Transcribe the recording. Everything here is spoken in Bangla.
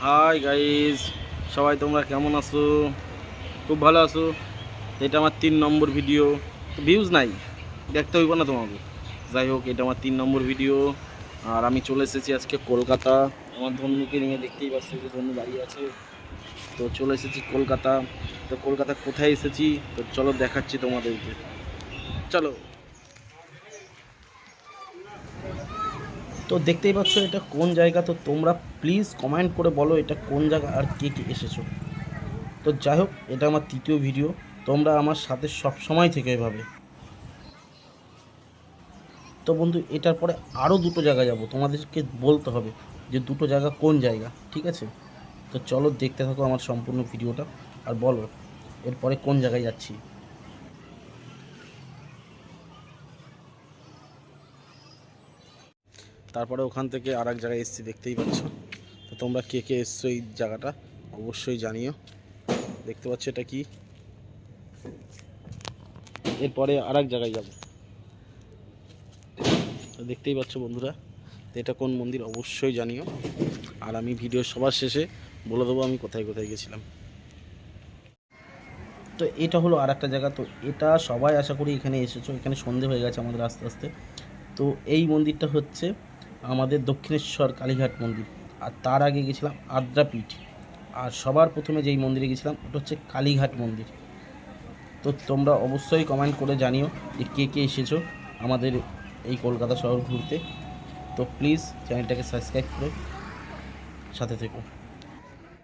হাই গাইজ, সবাই তোমরা কেমন আছো? খুব ভালো আছো? এটা আমার 3 নম্বর ভিডিও। ভিউজ নাই, দেখতে হইব না তোমাকে। যাই হোক, এটা আমার 3 নম্বর ভিডিও। আর আমি চলে এসেছি আজকে কলকাতা। আমার ধন্যুকে নিয়ে, দেখতেই পাচ্ছি যে ধন্যু দাঁড়িয়ে আছে। তো চলে এসেছি কলকাতা। তো কলকাতা কোথায় এসেছি তো চলো দেখাচ্ছি তোমাদেরকে। চলো। তো দেখতেই পাচ্ছ এটা কোন জায়গা, তো তোমরা প্লিজ কমেন্ট করে বলো এটা কোন জায়গা আর কে কে এসেছো। তো যাই হোক, এটা আমার 3য় ভিডিও। তোমরা আমার সাথে সব সময় থেকে এভাবে। তো বন্ধু, এটার পরে আরও 2টো জায়গা যাব, তোমাদেরকে বলতে হবে যে 2টো জায়গা কোন জায়গা, ঠিক আছে? তো চলো দেখতে থাকো আমার সম্পূর্ণ ভিডিওটা আর বলো এরপরে কোন জায়গায় যাচ্ছি। তারপরে ওখান থেকে আর এক জায়গায় এসেছি, দেখতেই পাচ্ছ। তো তোমরা কে কে এসছো এই জায়গাটা অবশ্যই জানিও। দেখতে পাচ্ছ এটা কি? এরপরে আর এক জায়গায় যাব। তো দেখতেই পাচ্ছ বন্ধুরা, তো এটা কোন মন্দির অবশ্যই জানিও। আর আমি ভিডিও সবার শেষে বলে দেবো আমি কোথায় কোথায় গেছিলাম। তো এটা হলো আর একটা জায়গা। তো এটা সবাই আশা করি এখানে এসেছো। এখানে সন্ধে হয়ে গেছে আমাদের আস্তে আস্তে। তো এই মন্দিরটা হচ্ছে আমাদের দক্ষিণেশ্বর কালীঘাট মন্দির। আর তার আগে গেছিলাম আদ্রাপীঠ। আর সবার প্রথমে যেই মন্দিরে গেছিলাম ওটা হচ্ছে কালীঘাট মন্দির। তো তোমরা অবশ্যই কমেন্ট করে জানিও যে কে কে এসেছো আমাদের এই কলকাতা শহর ঘুরতে। তো প্লিজ চ্যানেলটাকে সাবস্ক্রাইব করে সাথে থেকো।